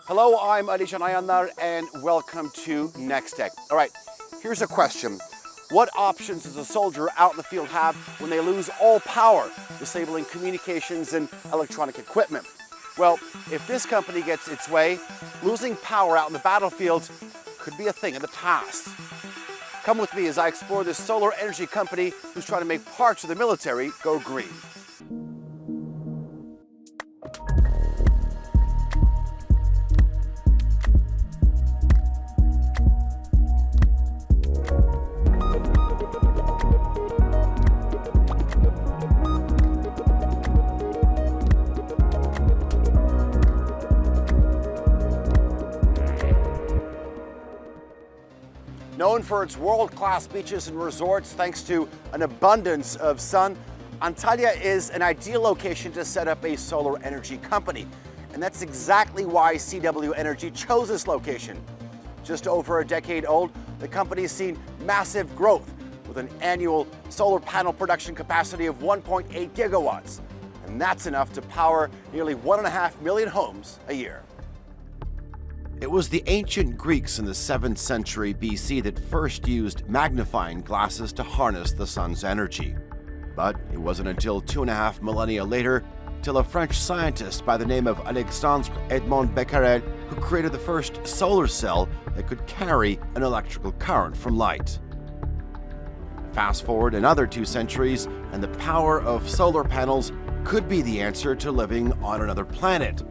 Hello, I'm Ali Ayanlar and welcome to Nextech. All right, here's a question. What options does a soldier out in the field have when they lose all power, disabling communications and electronic equipment? Well, if this company gets its way, losing power out in the battlefield could be a thing of the past. Come with me as I explore this solar energy company who's trying to make parts of the military go green. Known for its world-class beaches and resorts thanks to an abundance of sun, Antalya is an ideal location to set up a solar energy company. And that's exactly why CW Energy chose this location. Just over a decade old, the company's seen massive growth with an annual solar panel production capacity of 1.8 gigawatts. And that's enough to power nearly 1.5 million homes a year. It was the ancient Greeks in the 7th century BC that first used magnifying glasses to harness the sun's energy. But it wasn't until 2.5 millennia later till a French scientist by the name of Alexandre Edmond Becquerel who created the first solar cell that could carry an electrical current from light. Fast forward another 2 centuries and the power of solar panels could be the answer to living on another planet.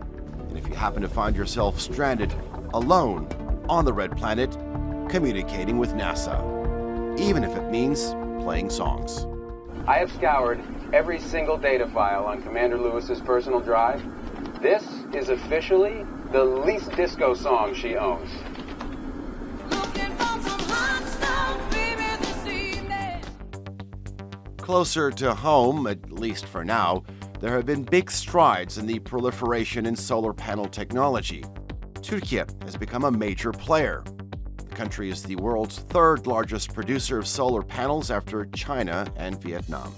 And if you happen to find yourself stranded alone on the red planet, communicating with NASA, even if it means playing songs. I have scoured every single data file on Commander Lewis's personal drive. This is officially the least disco song she owns. Closer to home, at least for now, there have been big strides in the proliferation in solar panel technology. Turkey has become a major player. The country is the world's third largest producer of solar panels after China and Vietnam.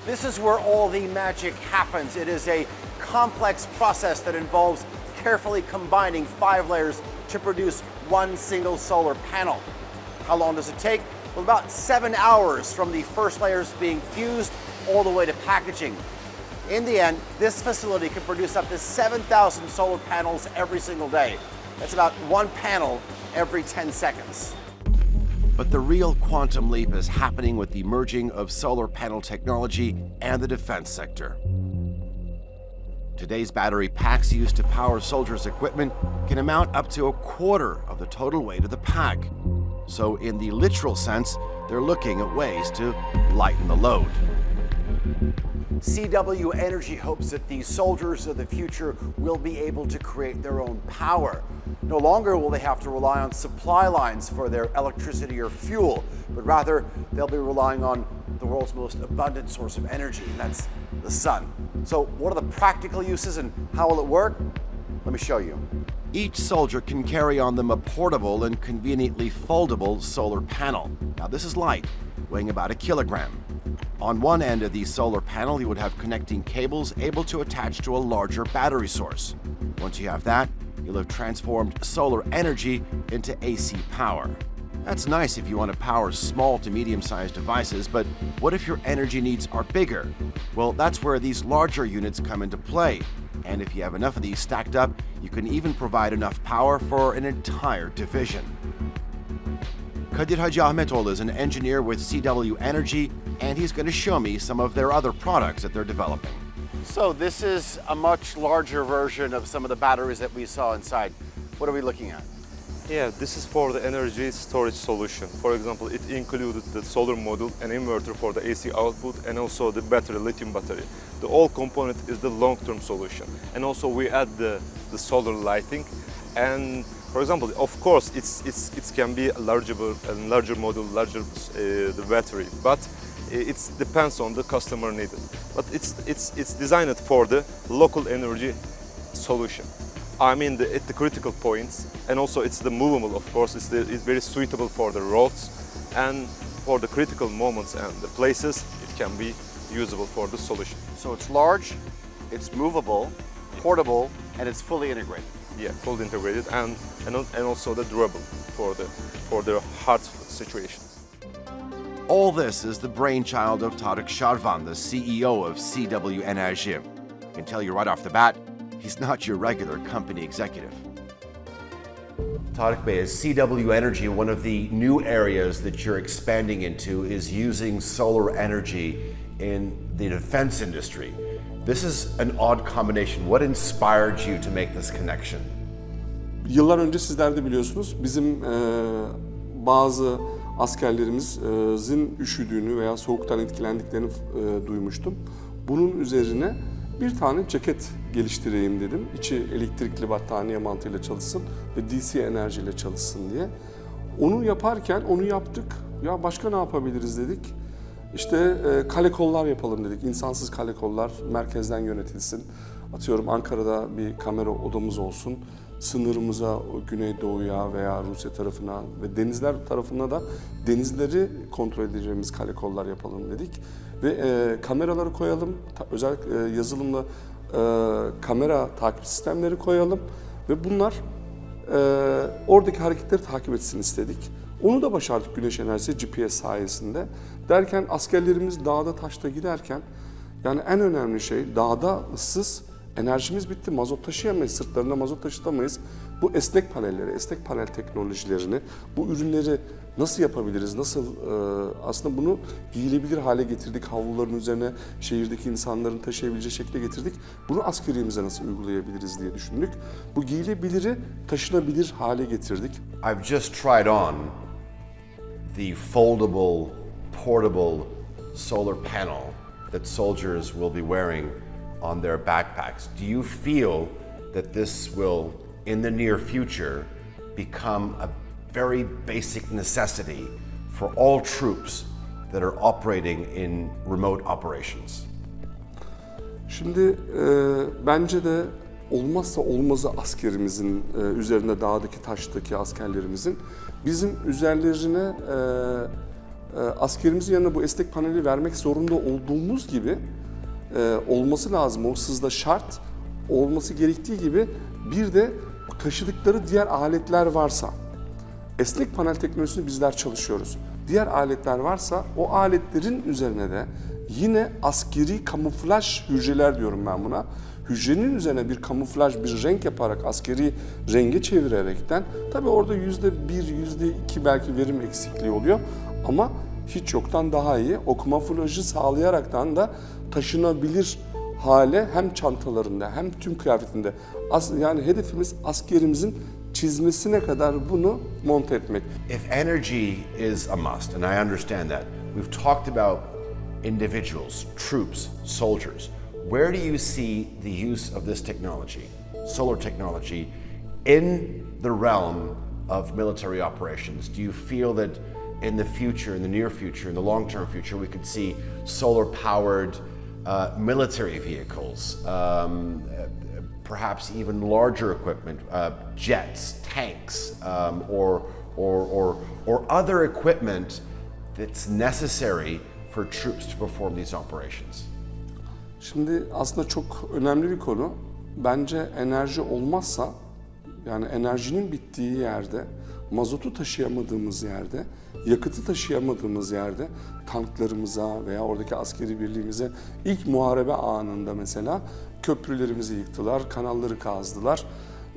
This is where all the magic happens. It is a complex process that involves carefully combining 5 layers to produce one single solar panel. How long does it take? Well, about 7 hours from the first layers being fused all the way to packaging. In the end, this facility can produce up to 7,000 solar panels every single day. That's about 1 panel every 10 seconds. But the real quantum leap is happening with the merging of solar panel technology and the defense sector. Today's battery packs used to power soldiers' equipment can amount up to 1/4 of the total weight of the pack. So in the literal sense, they're looking at ways to lighten the load. CW Energy hopes that the soldiers of the future will be able to create their own power. No longer will they have to rely on supply lines for their electricity or fuel, but rather they'll be relying on the world's most abundant source of energy, and that's the sun. So what are the practical uses and how will it work? Let me show you. Each soldier can carry on them a portable and conveniently foldable solar panel. Now this is light, weighing about 1 kilogram. On one end of the solar panel, you would have connecting cables able to attach to a larger battery source. Once you have that, you'll have transformed solar energy into AC power. That's nice if you want to power small to medium-sized devices, but what if your energy needs are bigger? Well, that's where these larger units come into play. And if you have enough of these stacked up, you can even provide enough power for an entire division. Kadir Hacı Ahmetoğlu is an engineer with CW Energy, and he's going to show me some of their other products that they're developing. So this is a much larger version of some of the batteries that we saw inside. What are we looking at? Yeah, this is for the energy storage solution. For example, it included the solar module, an inverter for the AC output, and also the battery, lithium battery. The whole component is the long-term solution. And also we add the solar lighting. And for example, of course, it can be a larger module, larger the battery, but it depends on the customer needed. But it's designed for the local energy solution. I mean, at the critical points, and also it's the movable, of course, it's very suitable for the roads, and for the critical moments and the places, it can be usable for the solution. So it's large, it's movable, portable, and it's fully integrated. Yeah, fully integrated and also the durable for their hard situations. All this is the brainchild of Tarık Şarvan, the CEO of CW Enerji. I can tell you right off the bat, he's not your regular company executive. Tarık Bey, as CW Energy, one of the new areas that you're expanding into is using solar energy in the defense industry. This is an odd combination. What inspired you to make this connection? Yıllar önce sizler de biliyorsunuz bizim bazı askerlerimizin üşüdüğünü veya soğuktan etkilendiklerini duymuştum. Bunun üzerine bir tane ceket geliştireyim dedim. İçi elektrikli battaniye mantığıyla çalışsın ve DC enerjiyle çalışsın diye. Onu yaparken onu yaptık. Ya başka ne yapabiliriz dedik. İşte kale kollar yapalım dedik. İnsansız kale kollar merkezden yönetilsin. Atıyorum Ankara'da bir kamera odamız olsun. Sınırımıza, Güneydoğu'ya veya Rusya tarafına ve denizler tarafına da denizleri kontrol edeceğimiz kale kollar yapalım dedik. Ve kameraları koyalım, özel yazılımla kamera takip sistemleri koyalım ve bunlar oradaki hareketleri takip etsin istedik. Onu da başardık güneş enerjisi GPS sayesinde. Derken askerlerimiz dağda taşta giderken yani en önemli şey dağda ıssız enerjimiz bitti, mazot taşıyamayız, sırtlarında mazot taşıtamayız. Bu esnek panelleri, esnek panel teknolojilerini, bu ürünleri nasıl yapabiliriz, nasıl aslında bunu giyilebilir hale getirdik, havluların üzerine şehirdeki insanların taşıyabileceği şekle getirdik. Bunu askeriyemize nasıl uygulayabiliriz diye düşündük. Bu giyilebiliri taşınabilir hale getirdik. I've just tried on the foldable, portable solar panel that soldiers will be wearing on their backpacks. Do you feel that this will, in the near future, become a very basic necessity for all troops that are operating in remote operations? Şimdi bence de olmazsa olmazı askerimizin üzerinde dağdaki taştaki askerlerimizin bizim üzerlerine askerimizin yanına bu esnek paneli vermek zorunda olduğumuz gibi olması lazım. O sızda şart olması gerektiği gibi bir de taşıdıkları diğer aletler varsa esnek panel teknolojisini bizler çalışıyoruz. Diğer aletler varsa o aletlerin üzerine de yine askeri kamuflaj hücreler diyorum ben buna. Hücrenin üzerine bir kamuflaj, bir renk yaparak askeri renge çevirerekten tabii orada %1, %2 belki verim eksikliği oluyor ama hiç yoktan daha iyi. O kamuflajı sağlayaraktan da taşınabilir hale hem çantalarında hem tüm kıyafetinde. Yani hedefimiz askerimizin çizmesine kadar bunu monte etmek. If energy is a must, and I understand that, we've talked about individuals, troops, soldiers. Where do you see the use of this technology, solar technology, in the realm of military operations? Do you feel that in the future, in the near future, in the long-term future, we could see solar-powered military vehicles, perhaps even larger equipment, jets, tanks, or other equipment that's necessary for troops to perform these operations? Şimdi aslında çok önemli bir konu. Bence enerji olmazsa, yani enerjinin bittiği yerde, mazotu taşıyamadığımız yerde, yakıtı taşıyamadığımız yerde tanklarımıza veya oradaki askeri birliğimize ilk muharebe anında mesela köprülerimizi yıktılar, kanalları kazdılar.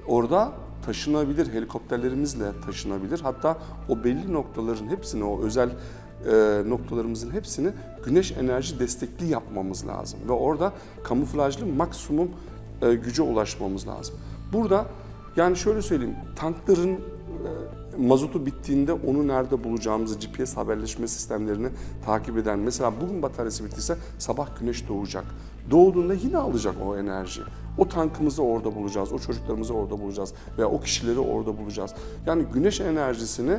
Orada taşınabilir, helikopterlerimizle taşınabilir. Hatta o belli noktaların hepsini, o özel noktalarımızın hepsini güneş enerji destekli yapmamız lazım. Ve orada kamuflajlı maksimum güce ulaşmamız lazım. Burada yani şöyle söyleyeyim, tankların mazotu bittiğinde onu nerede bulacağımızı, GPS haberleşme sistemlerini takip eden, mesela bugün bataryası bittiyse sabah güneş doğacak. Doğduğunda yine alacak o enerji. O tankımızı orada bulacağız, o çocuklarımızı orada bulacağız veya o kişileri orada bulacağız. Yani güneş enerjisini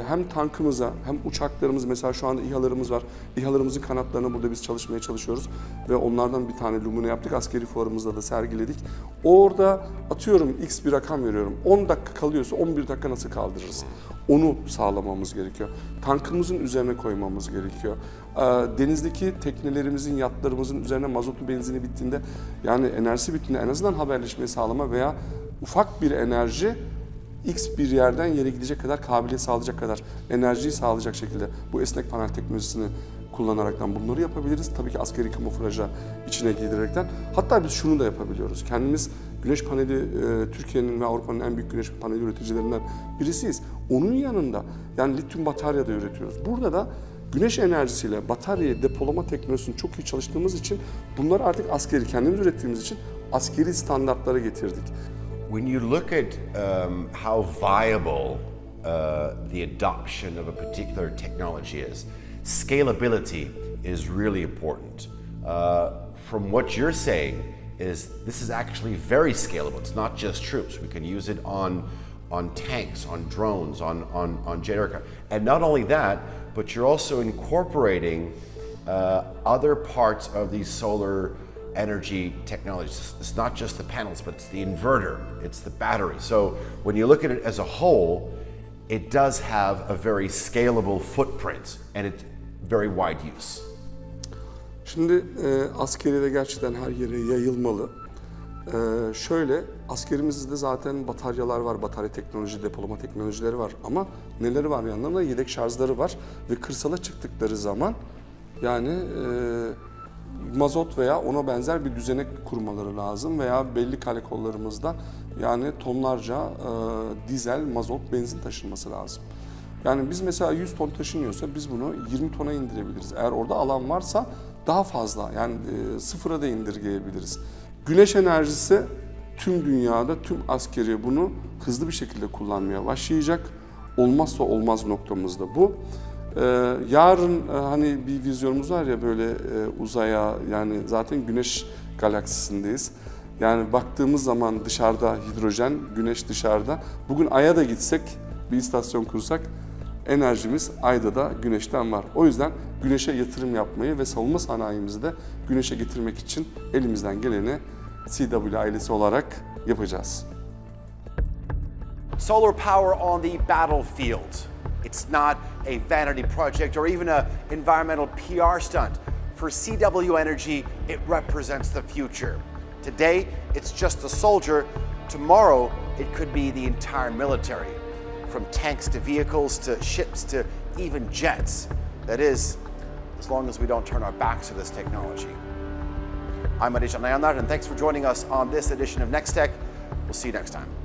hem tankımıza hem uçaklarımız, mesela şu anda İHA'larımız var. İHA'larımızın kanatlarını burada biz çalışmaya çalışıyoruz ve onlardan bir tane lumine yaptık. Askeri fuarımızda da sergiledik. Orada atıyorum X bir rakam veriyorum. 10 dakika kalıyorsa 11 dakika nasıl kaldırırız? Onu sağlamamız gerekiyor. Tankımızın üzerine koymamız gerekiyor. Denizdeki teknelerimizin, yatlarımızın üzerine mazotu, benzini bittiğinde, yani enerjisi bittiğinde en azından haberleşmeyi sağlama veya ufak bir enerji X bir yerden yere gidecek kadar kabiliyet sağlayacak kadar enerjiyi sağlayacak şekilde bu esnek panel teknolojisini kullanaraktan bunları yapabiliriz. Tabii ki askeri kamuflaja içine giydirerekten. Hatta biz şunu da yapabiliyoruz. Kendimiz güneş paneli Türkiye'nin ve Avrupa'nın en büyük güneş paneli üreticilerinden birisiyiz. Onun yanında yani lityum batarya da üretiyoruz. Burada da güneş enerjisiyle bataryayı depolama teknolojisini çok iyi çalıştığımız için bunları artık askeri kendimiz ürettiğimiz için askeri standartlara getirdik. When you look at how viable the adoption of a particular technology is, scalability is really important. From what you're saying is this is actually very scalable. It's not just troops. We can use it on tanks, on drones, on jet aircraft. And not only that, but you're also incorporating other parts of these solar energy technologies. It's not just the panels, but it's the inverter, it's the battery. So when you look at it as a whole, it does have a very scalable footprint and it's very wide use. Şimdi askeriyede gerçekten her yere yayılmalı. Şöyle, askerimizde zaten bataryalar var, batarya teknoloji, depolama teknolojileri var ama neleri var yanlarında? Yedek şarjları var ve kırsala çıktıkları zaman yani mazot veya ona benzer bir düzenek kurmaları lazım veya belli kale kollarımızda yani tonlarca dizel, mazot, benzin taşınması lazım. Yani biz mesela 100 ton taşınıyorsa biz bunu 20 tona indirebiliriz. Eğer orada alan varsa daha fazla yani sıfıra da indirgeyebiliriz. Güneş enerjisi tüm dünyada, tüm askeri bunu hızlı bir şekilde kullanmaya başlayacak. Olmazsa olmaz noktamızda bu. Yarın hani bir vizyonumuz var ya böyle uzaya yani zaten güneş galaksisindeyiz. Yani baktığımız zaman dışarıda hidrojen, güneş dışarıda. Bugün Ay'a da gitsek, bir istasyon kursak enerjimiz Ay'da da güneşten var. O yüzden güneşe yatırım yapmayı ve savunma sanayimizi de güneşe getirmek için elimizden geleni CW ailesi olarak yapacağız. Solar power on the battlefield. It's not a vanity project or even an environmental PR stunt. For CW Energy, it represents the future. Today, it's just a soldier. Tomorrow, it could be the entire military. From tanks to vehicles to ships to even jets. That is, as long as we don't turn our backs to this technology. I'm Enerji, and thanks for joining us on this edition of Nextech. We'll see you next time.